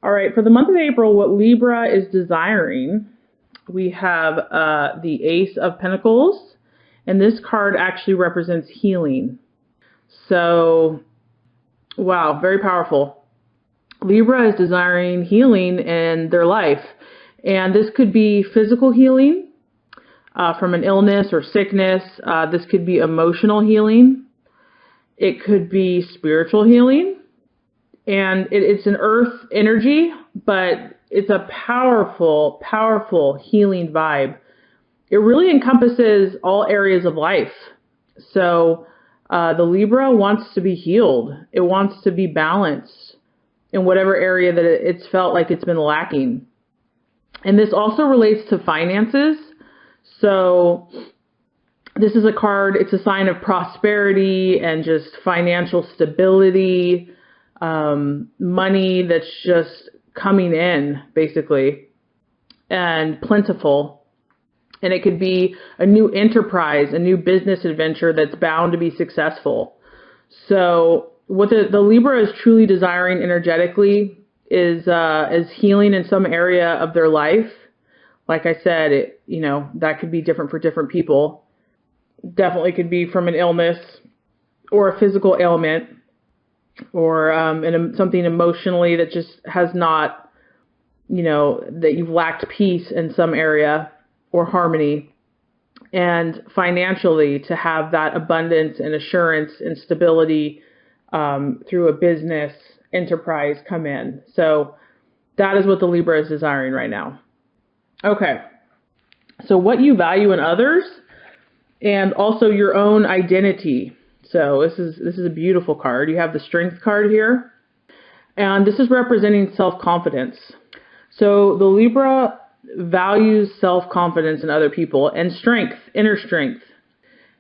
All right, for the month of April, what Libra is desiring, we have the Ace of Pentacles, and this card actually represents healing. So, wow, very powerful. Libra is desiring healing in their life, and this could be physical healing from an illness or sickness. This could be emotional healing. It could be spiritual healing. And it's an earth energy, but it's a powerful, powerful healing vibe. It really encompasses all areas of life. So the Libra wants to be healed. It wants to be balanced in whatever area that it's felt like it's been lacking. And this also relates to finances. So this is a card, it's a sign of prosperity and just financial stability. Money that's just coming in, basically, and plentiful. And it could be a new enterprise, a new business adventure that's bound to be successful. So what the Libra is truly desiring energetically is healing in some area of their life. Like I said, that could be different for different people. Definitely could be from an illness or a physical ailment, or something emotionally that just has not, that you've lacked peace in some area or harmony. And financially, to have that abundance and assurance and stability through a business enterprise come in. So that is what the Libra is desiring right now. Okay. So what you value in others and also your own identity. So this is a beautiful card. You have the Strength card here, and this is representing self-confidence. So the Libra values self-confidence in other people and strength, inner strength.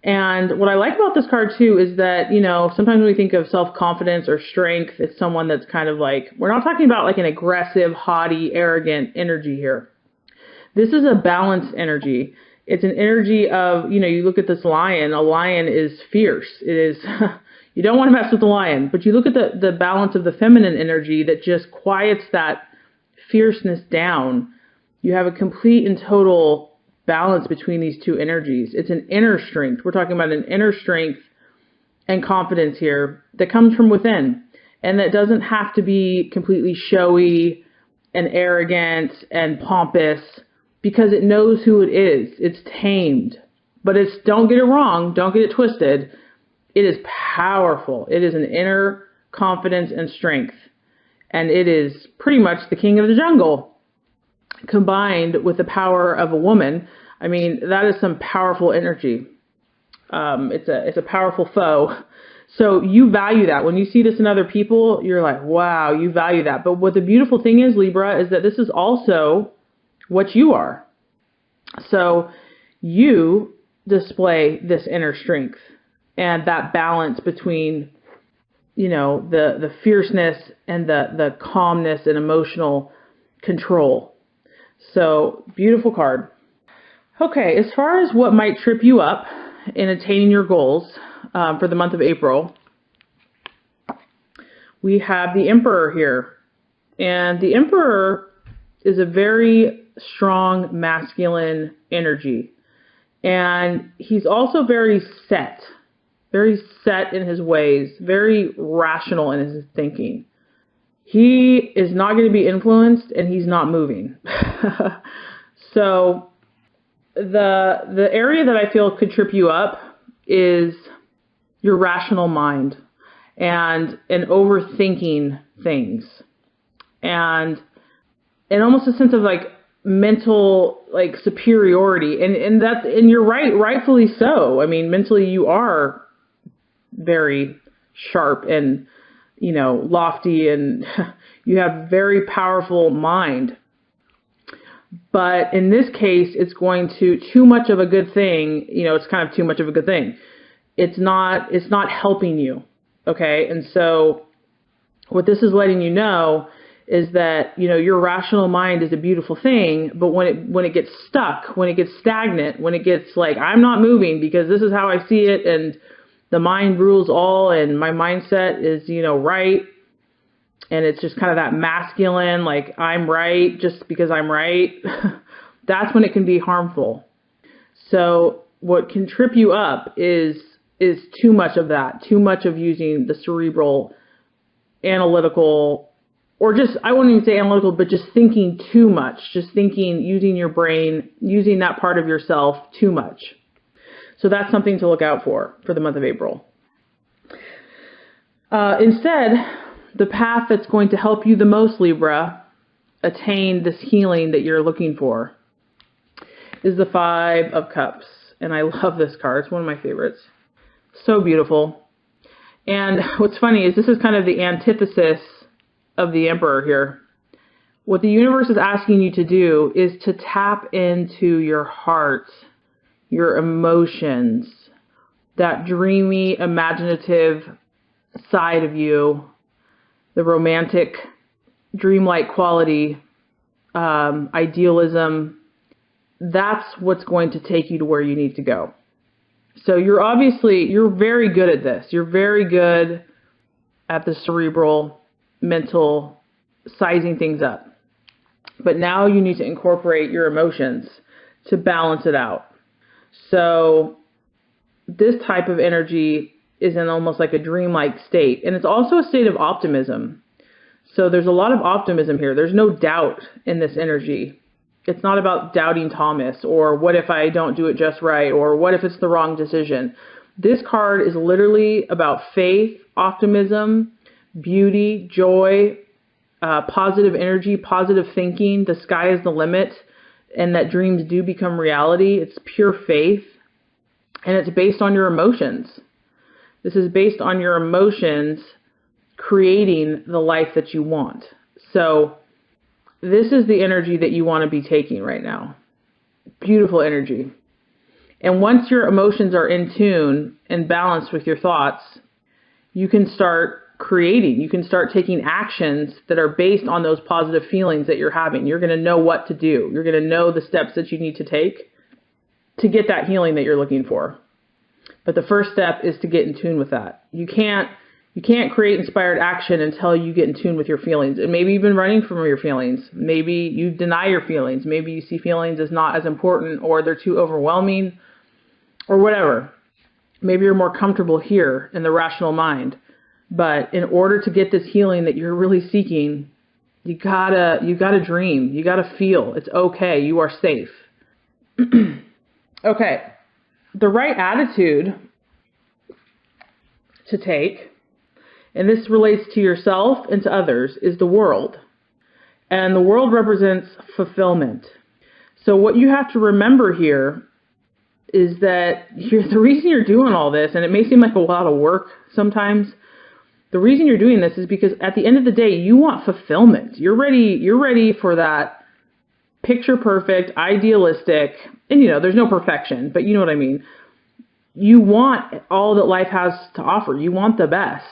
And what I like about this card too is that, sometimes when we think of self-confidence or strength, it's someone that's kind of like, we're not talking about like an aggressive, haughty, arrogant energy here. This is a balanced energy. It's an energy of, you look at this lion. A lion is fierce. It is, you don't want to mess with the lion. But you look at the balance of the feminine energy that just quiets that fierceness down. You have a complete and total balance between these two energies. It's an inner strength. We're talking about an inner strength and confidence here that comes from within. And that doesn't have to be completely showy and arrogant and pompous, because it knows who it is. It's tamed. But don't get it wrong, don't get it twisted. It is powerful. It is an inner confidence and strength. And it is pretty much the king of the jungle, combined with the power of a woman. I mean, that is some powerful energy. It's a powerful foe. So you value that. When you see this in other people, you're like, wow, you value that. But what the beautiful thing is, Libra, is that this is also what you are. So you display this inner strength and that balance between, the fierceness and the calmness and emotional control. So beautiful card. Okay, as far as what might trip you up in attaining your goals for the month of April, we have the Emperor here. And the Emperor is a very strong masculine energy. And he's also very set in his ways, very rational in his thinking. He is not going to be influenced, and he's not moving. So the area that I feel could trip you up is your rational mind and overthinking things. And almost a sense of like mental like superiority, and you're rightfully so. I mean, mentally you are very sharp and lofty, and you have very powerful mind. But in this case, it's going to too much of a good thing. It's kind of too much of a good thing. It's not helping you. Okay, and so what this is letting you know is that, your rational mind is a beautiful thing, but when it gets stuck, when it gets stagnant, when it gets like, I'm not moving because this is how I see it, and the mind rules all, and my mindset is, right, and it's just kind of that masculine, like I'm right just because I'm right, that's when it can be harmful. So what can trip you up is too much of that, too much of using the cerebral, analytical, or just, I wouldn't even say analytical, but just thinking too much, just thinking, using your brain, using that part of yourself too much. So that's something to look out for the month of April. Instead, the path that's going to help you the most, Libra, attain this healing that you're looking for is the Five of Cups. And I love this card. It's one of my favorites. So beautiful. And what's funny is this is kind of the antithesis of the Emperor here. What the universe is asking you to do is to tap into your heart, your emotions, that dreamy, imaginative side of you, the romantic, dreamlike quality, idealism. That's what's going to take you to where you need to go. So you're very good at this. You're very good at the cerebral, mental, sizing things up. But now you need to incorporate your emotions to balance it out. So this type of energy is in almost like a dreamlike state. And it's also a state of optimism. So there's a lot of optimism here. There's no doubt in this energy. It's not about doubting Thomas, or what if I don't do it just right, or what if it's the wrong decision. This card is literally about faith, optimism, beauty, joy, positive energy, positive thinking. The sky is the limit, and that dreams do become reality. It's pure faith, and it's based on your emotions. This is based on your emotions creating the life that you want. So this is the energy that you want to be taking right now. Beautiful energy. And once your emotions are in tune and balanced with your thoughts, you can start creating. You can start taking actions that are based on those positive feelings that you're having. You're going to know what to do. You're going to know the steps that you need to take to get that healing that you're looking for. But the first step is to get in tune with that. You can't create inspired action until you get in tune with your feelings. And maybe you've been running from your feelings. Maybe you deny your feelings. Maybe you see feelings as not as important, or they're too overwhelming, or whatever. Maybe you're more comfortable here in the rational mind. But in order to get this healing that you're really seeking, you gotta dream. You gotta feel. It's okay. You are safe. Okay. The right attitude to take, and this relates to yourself and to others, is the world. And the world represents fulfillment. So what you have to remember here is that the reason you're doing all this, and it may seem like a lot of work sometimes, the reason you're doing this is because at the end of the day, you want fulfillment. You're ready for that picture perfect, idealistic, and there's no perfection, but you know what I mean. You want all that life has to offer. You want the best.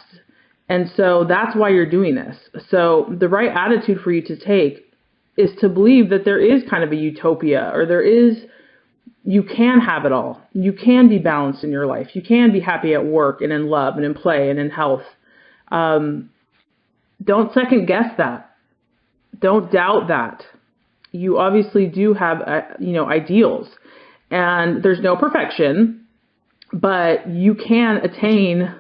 And so that's why you're doing this. So the right attitude for you to take is to believe that there is kind of a utopia, or you can have it all. You can be balanced in your life. You can be happy at work and in love and in play and in health. Don't second guess that. Don't doubt that. You obviously do have, ideals, and there's no perfection, but you can attain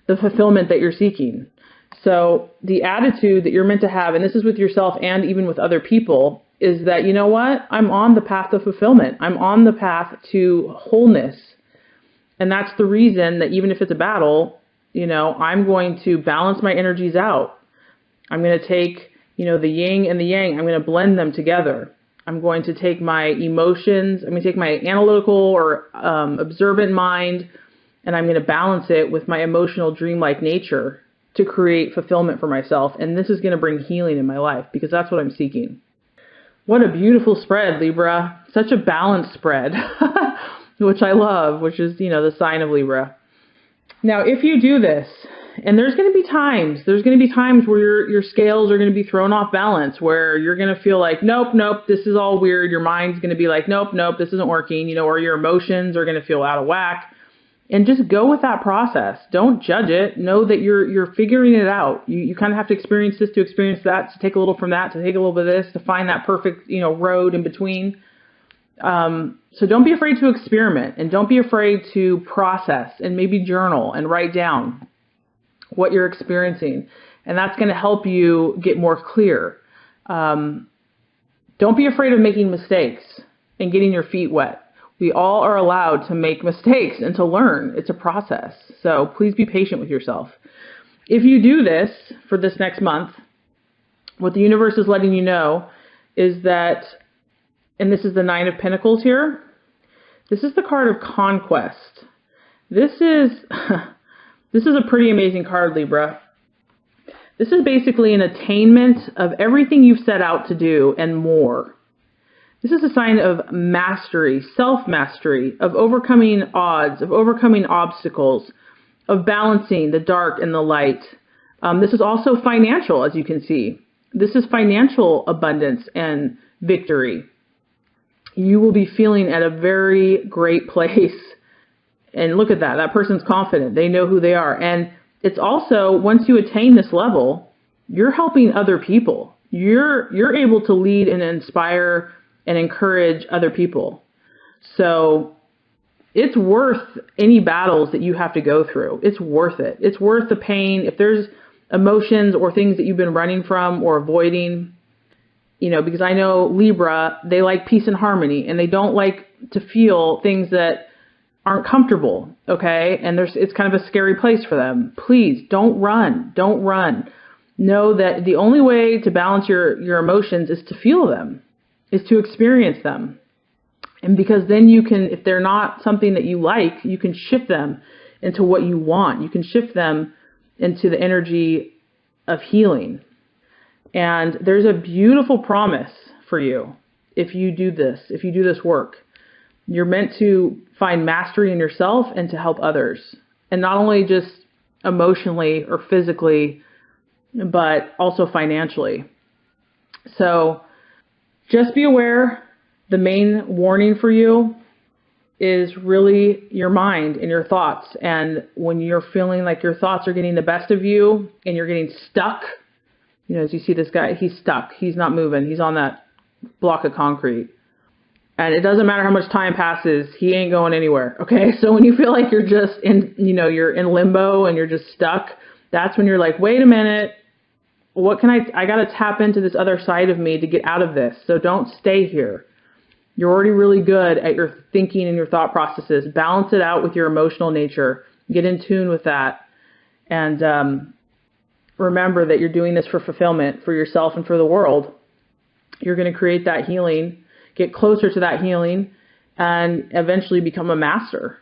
the fulfillment that you're seeking. So the attitude that you're meant to have, and this is with yourself and even with other people, is that, you know what? I'm on the path of fulfillment. I'm on the path to wholeness. And that's the reason that even if it's a battle, I'm going to balance my energies out. I'm going to take, the yin and the yang. I'm going to blend them together. I'm going to take my emotions. I'm going to take my analytical or observant mind, and I'm going to balance it with my emotional, dreamlike nature to create fulfillment for myself. And this is going to bring healing in my life, because that's what I'm seeking. What a beautiful spread, Libra. Such a balanced spread, which I love, which is, the sign of Libra. Now, if you do this, and there's going to be times where your scales are going to be thrown off balance, where you're going to feel like, nope, this is all weird. Your mind's going to be like, nope, this isn't working, or your emotions are going to feel out of whack. And just go with that process. Don't judge it. Know that you're figuring it out. You kind of have to experience this to experience that, to take a little from that, to take a little bit of this, to find that perfect, road in between. So don't be afraid to experiment, and don't be afraid to process and maybe journal and write down what you're experiencing. And that's going to help you get more clear. Don't be afraid of making mistakes and getting your feet wet. We all are allowed to make mistakes and to learn. It's a process. So please be patient with yourself. If you do this for this next month, what the universe is letting you know is that, and this is the Nine of Pentacles here, this is the card of conquest. This is a pretty amazing card, Libra. This is basically an attainment of everything you've set out to do and more. This is a sign of mastery, self-mastery, of overcoming odds, of overcoming obstacles, of balancing the dark and the light. This is also financial, as you can see. This is financial abundance and victory. You will be feeling at a very great place. And look at that. That person's confident. They know who they are. And it's also, once you attain this level, you're helping other people. You're able to lead and inspire and encourage other people. So it's worth any battles that you have to go through. It's worth it. It's worth the pain. If there's emotions or things that you've been running from or avoiding, because I know Libra, they like peace and harmony, and they don't like to feel things that aren't comfortable, okay? And it's kind of a scary place for them. Please don't run. Don't run. Know that the only way to balance your emotions is to feel them, is to experience them. And because then you can, if they're not something that you like, you can shift them into what you want. You can shift them into the energy of healing. And there's a beautiful promise for you if you do this work. You're meant to find mastery in yourself and to help others. And not only just emotionally or physically, but also financially. So just be aware, the main warning for you is really your mind and your thoughts. And when you're feeling like your thoughts are getting the best of you and you're getting stuck, as you see this guy, he's stuck. He's not moving. He's on that block of concrete. And it doesn't matter how much time passes, he ain't going anywhere, okay? So when you feel like you're just in, you're in limbo and you're just stuck, that's when you're like, wait a minute, what can I got to tap into this other side of me to get out of this. So don't stay here. You're already really good at your thinking and your thought processes. Balance it out with your emotional nature. Get in tune with that. And remember that you're doing this for fulfillment, for yourself and for the world. You're going to create that healing, get closer to that healing, and eventually become a master.